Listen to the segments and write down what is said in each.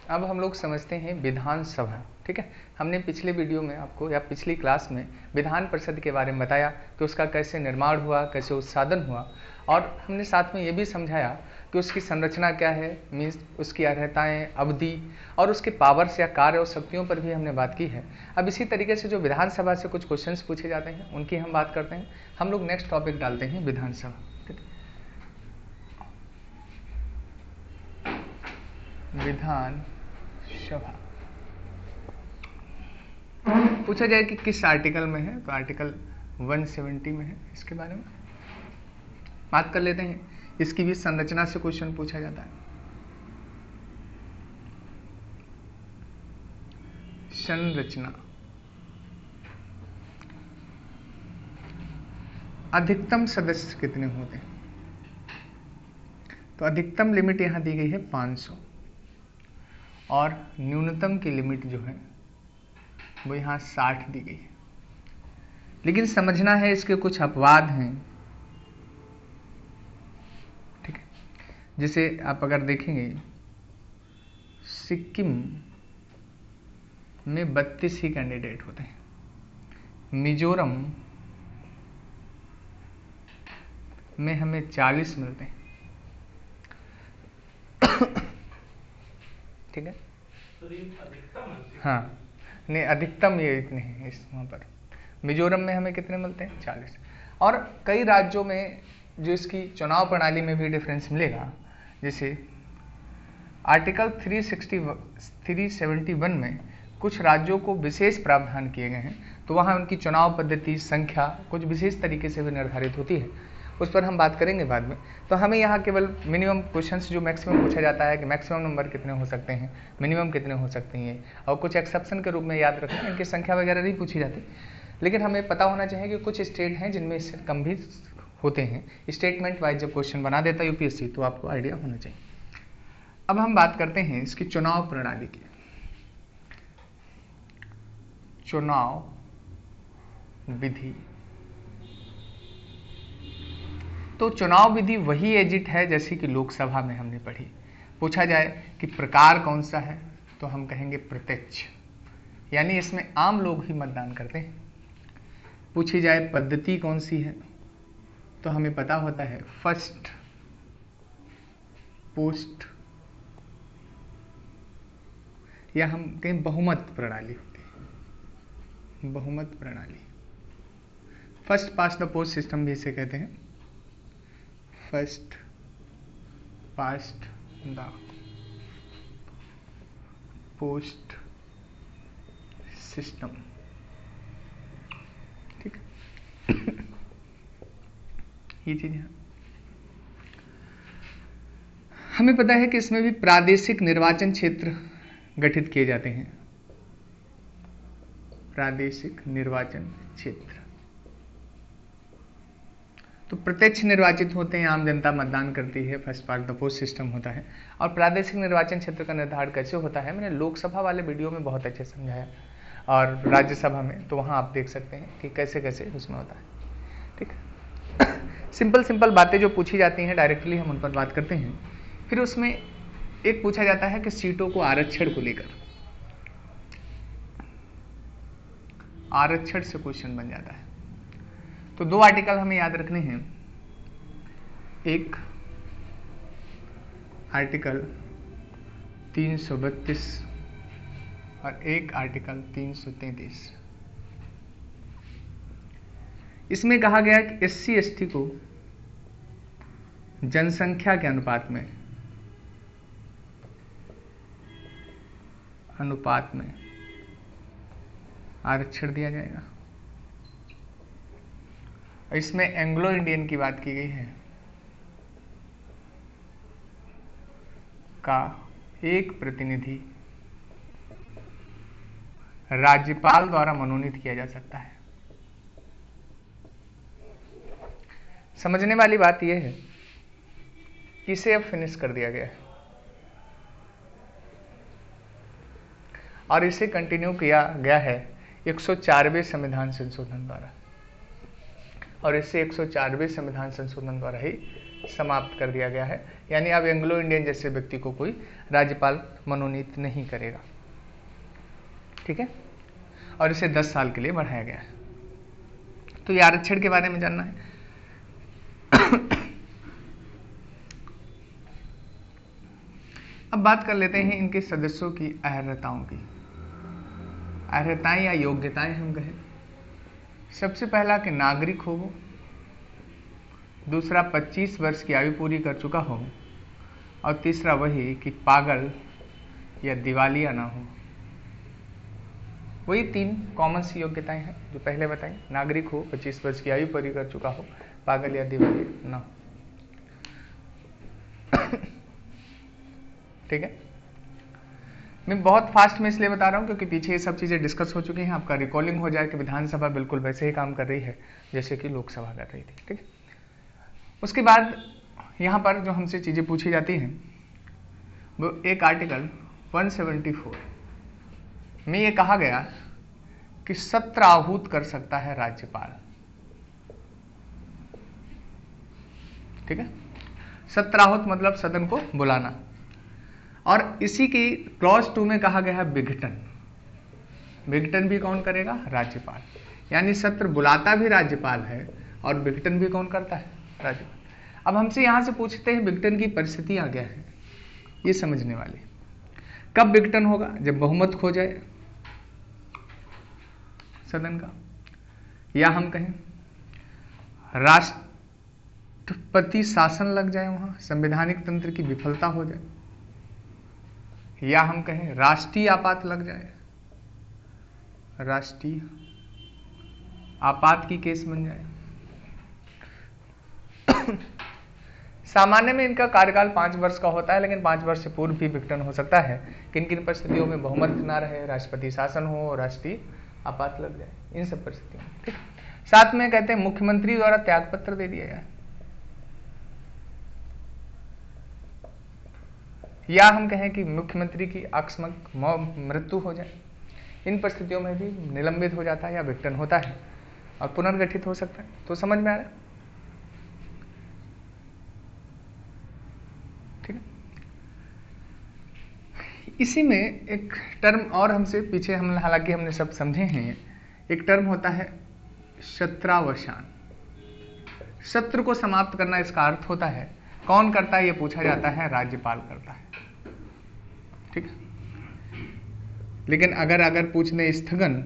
अब हम लोग समझते हैं विधानसभा। ठीक है, हमने पिछले वीडियो में आपको या पिछली क्लास में विधान परिषद के बारे में बताया कि उसका कैसे निर्माण हुआ, कैसे उत्साधन हुआ, और हमने साथ में ये भी समझाया कि उसकी संरचना क्या है, मीन्स उसकी अर्हताएँ, अवधि और उसके पावर्स या कार्य और शक्तियों पर भी हमने बात की है। अब इसी तरीके से जो विधानसभा से कुछ क्वेश्चंस पूछे जाते हैं उनकी हम बात करते हैं। हम लोग नेक्स्ट टॉपिक डालते हैं विधानसभा। ठीक है, विधानसभा पूछा जाए कि किस आर्टिकल में है, तो आर्टिकल 170 में है। इसके बारे में बात कर लेते हैं। इसकी भी संरचना से क्वेश्चन पूछा जाता है। संरचना, अधिकतम सदस्य कितने होते हैं, तो अधिकतम लिमिट यहां दी गई है 500 और न्यूनतम की लिमिट जो है वो यहाँ 60 दी गई है। लेकिन समझना है इसके कुछ अपवाद हैं। ठीक है, जैसे आप अगर देखेंगे सिक्किम में 32 ही कैंडिडेट होते हैं, मिजोरम में हमें 40 मिलते हैं। ठीक है, हाँ नहीं, अधिकतम ये इतने हैं इस वहाँ पर। मिजोरम में हमें कितने मिलते हैं, 40। और कई राज्यों में जो इसकी चुनाव प्रणाली में भी डिफरेंस मिलेगा। जैसे आर्टिकल 371 में कुछ राज्यों को विशेष प्रावधान किए गए हैं, तो वहाँ उनकी चुनाव पद्धति, संख्या कुछ विशेष तरीके से भी निर्धारित होती है। उस पर हम बात करेंगे बाद में। तो हमें यहाँ केवल मिनिमम क्वेश्चंस जो मैक्सिमम पूछा जाता है कि मैक्सिमम नंबर कितने हो सकते हैं, मिनिमम कितने हो सकते हैं, और कुछ एक्सेप्शन के रूप में याद रखें, इनकी संख्या वगैरह नहीं पूछी जाती। लेकिन हमें पता होना चाहिए कि कुछ स्टेट हैं जिनमें इससे कम भी होते हैं। स्टेटमेंट वाइज जब क्वेश्चन बना देता है यूपीएससी, तो आपको आइडिया होना चाहिए। अब हम बात करते हैं इसकी चुनाव प्रणाली की। चुनाव विधि, तो चुनाव विधि वही एजिट है जैसे कि लोकसभा में हमने पढ़ी। पूछा जाए कि प्रकार कौन सा है, तो हम कहेंगे प्रत्यक्ष, यानी इसमें आम लोग ही मतदान करते हैं। पूछी जाए पद्धति कौन सी है, तो हमें पता होता है फर्स्ट पोस्ट, या हम कहें बहुमत प्रणाली होती है। बहुमत प्रणाली, first past the post system भी इसे कहते हैं। First past the post system. ठीक है, ये चीज है। हमें पता है कि इसमें भी प्रादेशिक निर्वाचन क्षेत्र गठित किए जाते हैं। प्रादेशिक निर्वाचन क्षेत्र, तो प्रत्यक्ष निर्वाचित होते हैं, आम जनता मतदान करती है, first past the post system होता है। और प्रादेशिक निर्वाचन क्षेत्र का निर्धारण कैसे होता है, मैंने लोकसभा वाले वीडियो में बहुत अच्छे समझाया, और राज्यसभा में तो वहाँ आप देख सकते हैं कि कैसे कैसे उसमें होता है। ठीक है, सिंपल बातें जो पूछी जाती हैं डायरेक्टली हम उन पर बात करते हैं। फिर उसमें एक पूछा जाता है कि सीटों को आरक्षण को लेकर, आरक्षण से क्वेश्चन बन जाता है। तो दो आर्टिकल हमें याद रखने हैं, एक आर्टिकल 332 और एक आर्टिकल 333। इसमें कहा गया कि एससी एसटी को जनसंख्या के अनुपात में आरक्षण दिया जाएगा। इसमें एंग्लो इंडियन की बात की गई है का एक प्रतिनिधि राज्यपाल द्वारा मनोनीत किया जा सकता है। समझने वाली बात यह है कि इसे अब फिनिश कर दिया गया है और इसे कंटिन्यू किया गया है 104वें संविधान संशोधन द्वारा। और इसे 104वें संविधान संशोधन द्वारा ही समाप्त कर दिया गया है। यानी अब एंग्लो इंडियन जैसे व्यक्ति को कोई राज्यपाल मनोनीत नहीं करेगा, ठीक है। और इसे 10 साल के लिए बढ़ाया गया है। तो ये आरक्षण के बारे में जानना है। अब बात कर लेते हैं इनके सदस्यों की अर्हताओं की। अर्हताएं या योग्यताएं हम कहें, सबसे पहला कि नागरिक हो वो, दूसरा 25 वर्ष की आयु पूरी कर चुका हो, और तीसरा वही कि पागल या दिवालिया ना हो। वही 3 कॉमन सी योग्यताएं हैं जो पहले बताई। नागरिक हो, 25 वर्ष की आयु पूरी कर चुका हो, पागल या दिवालिया ना हो, ठीक है। मैं बहुत फास्ट में इसलिए बता रहा हूं क्योंकि पीछे ये सब चीजें डिस्कस हो चुकी हैं, आपका रिकॉलिंग हो जाए कि विधानसभा बिल्कुल वैसे ही काम कर रही है जैसे कि लोकसभा कर रही थी, ठीक है। उसके बाद यहां पर जो हमसे चीजें पूछी जाती हैं वो एक आर्टिकल 174 में ये कहा गया कि सत्र आहूत कर सकता है राज्यपाल, ठीक है। सत्र आहूत मतलब सदन को बुलाना, और इसी की क्लॉज 2 में कहा गया है विघटन। विघटन भी कौन करेगा? राज्यपाल। यानी सत्र बुलाता भी राज्यपाल है और विघटन भी कौन करता है? राज्यपाल। अब हमसे यहां से पूछते हैं विघटन की परिस्थितियां क्या है, ये समझने वाली। कब विघटन होगा? जब बहुमत खो जाए सदन का, या हम कहें राष्ट्रपति शासन लग जाए, वहां संवैधानिक तंत्र की विफलता हो जाए, या हम कहें राष्ट्रीय आपात लग जाए, राष्ट्रीय आपात की केस बन जाए। सामान्य में इनका कार्यकाल 5 वर्ष का होता है, लेकिन 5 वर्ष से पूर्व भी विघटन हो सकता है। किन किन परिस्थितियों में? बहुमत ना रहे, राष्ट्रपति शासन हो और राष्ट्रीय आपात लग जाए, इन सब परिस्थितियों में, ठीक। साथ में कहते हैं मुख्यमंत्री द्वारा त्यागपत्र दे दिया जाए, या हम कहें कि मुख्यमंत्री की आकस्मिक मृत्यु हो जाए। इन परिस्थितियों में भी निलंबित हो जाता है या विघटन होता है और पुनर्गठित हो सकता है। तो समझ में आ रहा है, ठीक है। इसी में एक टर्म और हमसे पीछे हम हालांकि हमने सब समझे हैं, एक टर्म होता है सत्रावसान। सत्र को समाप्त करना इसका अर्थ होता है। कौन करता है ये पूछा जाता है, राज्यपाल करता है, ठीक। लेकिन अगर पूछने स्थगन,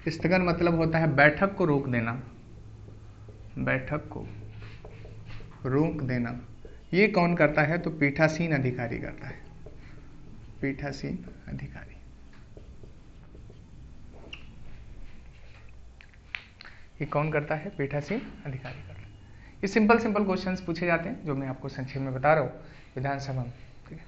स्थगन मतलब होता है बैठक को रोक देना, बैठक को रोक देना, ये कौन करता है? तो पीठासीन अधिकारी करता है, पीठासीन अधिकारी। ये कौन करता है? पीठासीन अधिकारी करता है। ये सिंपल क्वेश्चंस पूछे जाते हैं जो मैं आपको संक्षेप में बता रहा हूं विधानसभा में, ठीक है।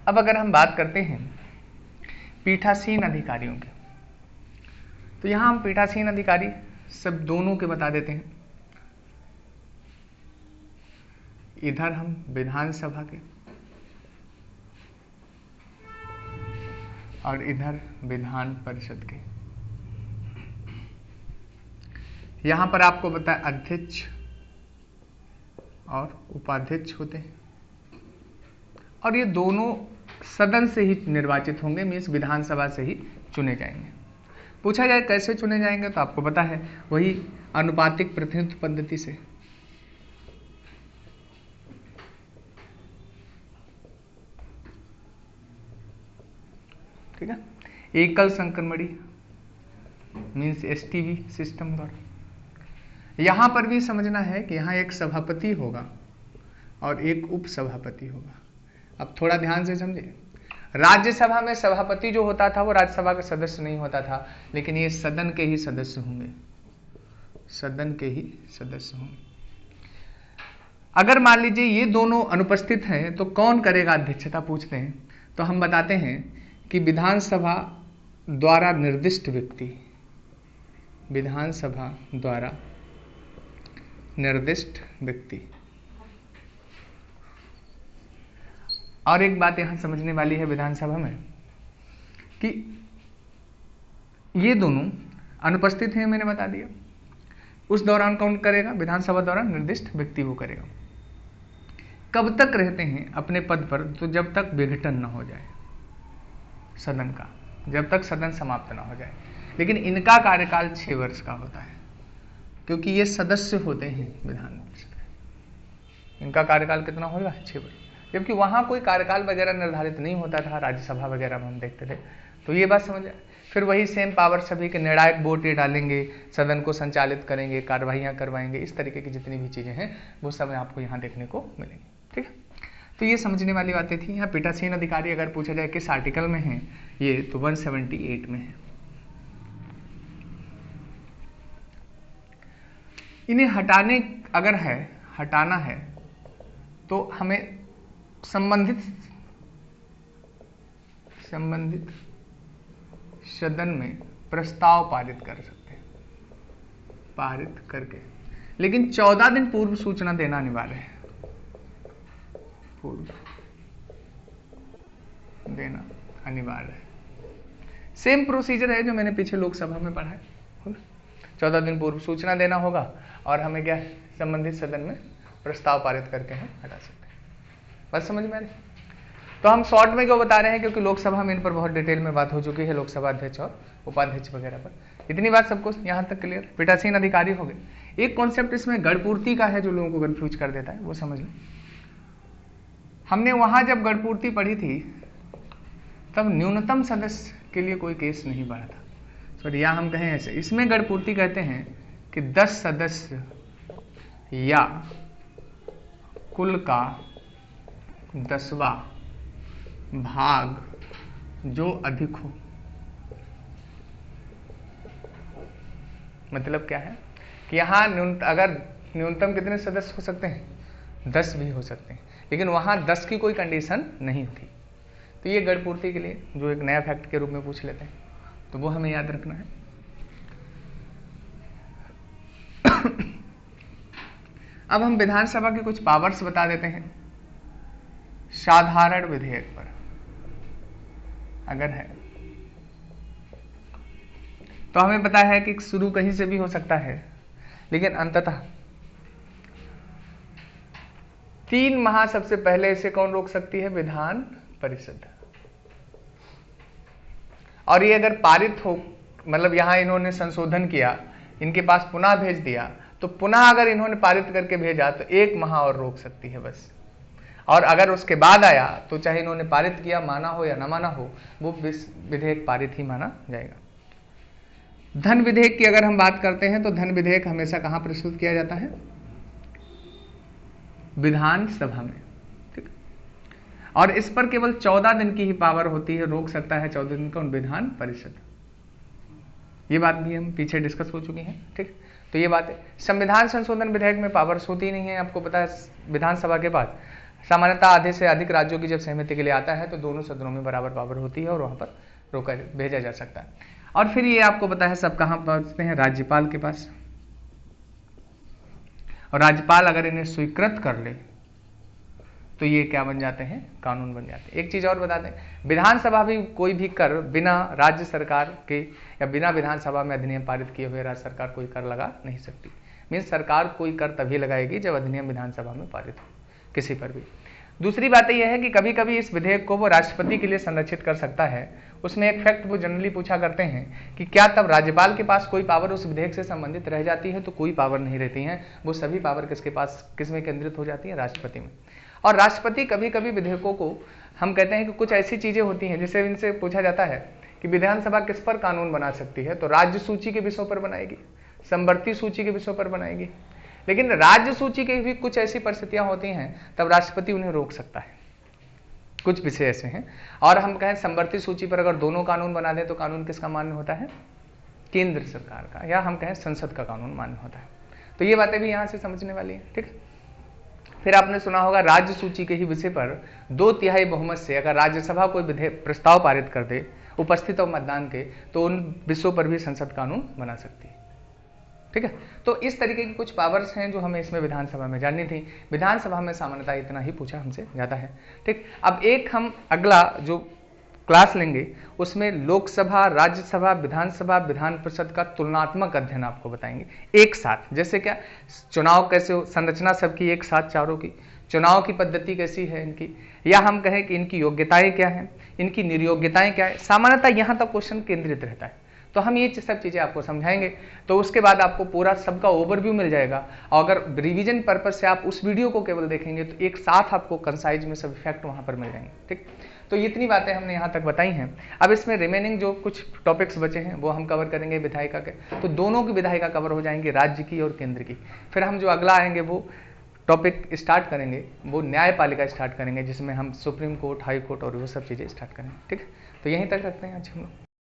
अब अगर हम बात करते हैं पीठासीन अधिकारियों की, तो यहां हम पीठासीन अधिकारी सब दोनों के बता देते हैं। इधर हम विधानसभा के और इधर विधान परिषद के। यहां पर आपको बताया अध्यक्ष और उपाध्यक्ष होते हैं, और ये दोनों सदन से ही निर्वाचित होंगे, मीन्स विधानसभा से ही चुने जाएंगे। पूछा जाए कैसे चुने जाएंगे, तो आपको पता है वही अनुपातिक प्रतिनिधित्व पद्धति से। ठीक है, एकल संक्रमणी मीन्स एसटीवी सिस्टम द्वारा। यहां पर भी समझना है कि यहां एक सभापति होगा और एक उपसभापति होगा। अब थोड़ा ध्यान से समझे, राज्यसभा में सभापति जो होता था वो राज्यसभा का सदस्य नहीं होता था, लेकिन ये सदन के ही सदस्य होंगे, सदन के ही सदस्य होंगे। अगर मान लीजिए ये दोनों अनुपस्थित हैं तो कौन करेगा अध्यक्षता, पूछते हैं, तो हम बताते हैं कि विधानसभा द्वारा निर्दिष्ट व्यक्ति, विधानसभा द्वारा निर्दिष्ट व्यक्ति। और एक बात यहां समझने वाली है विधानसभा में कि ये दोनों अनुपस्थित हैं, मैंने बता दिया। उस दौरान कौन करेगा? विधानसभा द्वारा निर्दिष्ट व्यक्ति वो करेगा। कब तक रहते हैं अपने पद पर? तो जब तक विघटन न हो जाए सदन का, जब तक सदन समाप्त न हो जाए। लेकिन इनका कार्यकाल 6 वर्ष का होता है, क्योंकि ये सदस्य होते हैं विधान परिषद। इनका कार्यकाल कितना होगा? 6 वर्ष। जबकि वहां कोई कार्यकाल वगैरह निर्धारित नहीं होता था, राज्यसभा वगैरह में हम देखते थे। तो ये बात समझ आए। फिर वही सेम पावर सभी के निर्णायक वोट ये डालेंगे, सदन को संचालित करेंगे, कार्यवाहियां करवाएंगे, इस तरीके की जितनी भी चीजें हैं वो सब आपको यहाँ देखने को मिलेंगी। ठीक है, तो ये समझने वाली बातें थी। यहाँ पीठासीन अधिकारी अगर पूछा जाए किस आर्टिकल में है ये, तो 178 में है। इन्हें हटाना है तो हमें संबंधित सदन में प्रस्ताव पारित कर सकते हैं, पारित करके। लेकिन 14 दिन पूर्व सूचना देना अनिवार्य है, पूर्व देना अनिवार्य है। सेम प्रोसीजर है जो मैंने पीछे लोकसभा में पढ़ा है। 14 दिन पूर्व सूचना देना होगा और हमें क्या संबंधित सदन में प्रस्ताव पारित करके हम हटा सकते हैं। बस समझ में आ रही? तो हम शॉर्ट में क्यों बता रहे हैं? क्योंकि लोकसभा में इन पर बहुत डिटेल में बात हो चुकी है, लोकसभा अध्यक्ष और उपाध्यक्ष वगैरह पर। इतनी बात सबको यहाँ तक क्लियर? पीठासीन अधिकारी हो गए। एक कॉन्सेप्ट इसमें गढ़पूर्ति का है जो लोगों को कंफ्यूज कर देता है, वो समझ लें। हमने वहां जब गढ़पूर्ति पढ़ी थी तब न्यूनतम सदस्य के लिए कोई केस नहीं बढ़ा था। सॉरी, या हम कहें ऐसे, इसमें गढ़पूर्ति कहते हैं कि 10 सदस्य या कुल का 10वां भाग जो अधिक हो। मतलब क्या है कि यहाँ अगर न्यूनतम कितने सदस्य हो सकते हैं? 10 भी हो सकते हैं, लेकिन वहां 10 की कोई कंडीशन नहीं थी। तो ये गढ़पूर्ति के लिए जो एक नया फैक्ट के रूप में पूछ लेते हैं, तो वो हमें याद रखना है। अब हम विधानसभा के कुछ पावर्स बता देते हैं। साधारण विधेयक पर अगर है तो हमें पता है कि शुरू कहीं से भी हो सकता है, लेकिन अंततः 3 माह सबसे पहले इसे कौन रोक सकती है? विधान परिषद। और ये अगर पारित हो, मतलब यहां इन्होंने संशोधन किया, इनके पास पुनः भेज दिया, तो पुनः अगर इन्होंने पारित करके भेजा तो 1 माह और रोक सकती है बस। और अगर उसके बाद आया तो चाहे इन्होंने पारित किया, माना हो या न माना हो, वो विधेयक पारित ही माना जाएगा। धन विधेयक की अगर हम बात करते हैं तो धन विधेयक हमेशा कहां प्रस्तुत किया जाता है? विधानसभा में। ठीक, और इस पर केवल 14 दिन की ही पावर होती है, रोक सकता है 14 दिन का विधान परिषद। ये बात भी हम पीछे डिस्कस हो चुकी हैं। ठीक, तो ये बात है। संविधान संशोधन विधेयक में पावर्स होती नहीं है, आपको पता है। विधानसभा के बाद सामान्यतः आधे से अधिक राज्यों की जब सहमति के लिए आता है तो दोनों सदनों में बराबर पावर होती है और वहां पर रोका भेजा जा सकता है। और फिर ये आपको पता है सब कहां पहुंचते हैं? राज्यपाल के पास। और राज्यपाल अगर इन्हें स्वीकृत कर ले तो ये क्या बन जाते हैं? कानून बन जाते हैं। एक चीज और बता दें, विधानसभा भी कोई भी कर बिना राज्य सरकार के या बिना विधानसभा में अधिनियम पारित किए हुए राज्य सरकार कोई कर लगा नहीं सकती। मीन्स सरकार कोई कर तभी लगाएगी जब अधिनियम विधानसभा में पारित हो किसी पर भी। दूसरी बात यह है कि कभी कभी इस विधेयक को वो राष्ट्रपति के लिए संरक्षित कर सकता है। उसमें एक फैक्ट वो जनरली पूछा करते हैं कि क्या तब राज्यपाल के पास कोई पावर उस विधेयक से संबंधित रह जाती है? तो कोई पावर नहीं रहती है, वो सभी पावर किसके पास, किसमें केंद्रित हो जाती है? राष्ट्रपति में। और राष्ट्रपति कभी कभी विधेयकों को, हम कहते हैं कि कुछ ऐसी चीजें होती हैं जिसे इनसे पूछा जाता है कि विधानसभा किस पर कानून बना सकती है, तो राज्य सूची के विषयों पर बनाएगी, समवर्ती सूची के विषयों पर बनाएगी। लेकिन राज्य सूची की भी कुछ ऐसी परिस्थितियां होती हैं तब राष्ट्रपति उन्हें रोक सकता है। कुछ विषय ऐसे हैं। और हम कहें समवर्ती सूची पर अगर दोनों कानून बना दें तो कानून किसका मान्य होता है? केंद्र सरकार का, या हम कहें संसद का कानून मान्य होता है। तो ये बातें भी यहां से समझने वाली है। ठीक, फिर आपने सुना होगा राज्य सूची के ही विषय पर 2/3 बहुमत से अगर राज्यसभा कोई विधेयक प्रस्ताव पारित कर दे उपस्थित और मतदान के, तो उन विषयों पर भी संसद कानून बना सकती है। ठीक है, तो इस तरीके की कुछ पावर्स हैं जो हमें इसमें विधानसभा में जाननी थी। विधानसभा में सामान्यतः इतना ही पूछा हमसे जाता है। ठीक, अब एक हम अगला जो क्लास लेंगे उसमें लोकसभा, राज्यसभा, विधानसभा, विधान परिषद का तुलनात्मक अध्ययन आपको बताएंगे एक साथ। जैसे क्या, चुनाव कैसे हो, संरचना सबकी एक साथ चारों की, चुनाव की पद्धति कैसी है इनकी, या हम कहें कि इनकी योग्यताएं क्या हैं, इनकी निर्योग्यताएं क्या है। सामान्यतः यहां तक क्वेश्चन केंद्रित रहता है, तो हम ये सब चीजें आपको समझाएंगे। तो उसके बाद आपको पूरा सबका ओवरव्यू मिल जाएगा। और अगर रिवीजन पर्पज से आप उस वीडियो को केवल देखेंगे तो एक साथ आपको कंसाइज में सब फैक्ट वहां पर मिल जाएंगे। ठीक, तो इतनी बातें हमने यहाँ तक बताई हैं। अब इसमें रिमेनिंग जो कुछ टॉपिक्स बचे हैं वो हम कवर करेंगे विधायिका के। तो दोनों की विधायिका कवर हो जाएंगी, राज्य की और केंद्र की। फिर हम जो अगला आएंगे वो टॉपिक स्टार्ट करेंगे, वो न्यायपालिका स्टार्ट करेंगे, जिसमें हम सुप्रीम कोर्ट, हाई कोर्ट और वो सब चीज़ें स्टार्ट करेंगे। ठीक है, तो यहीं तक रखते हैं आज हम लोग।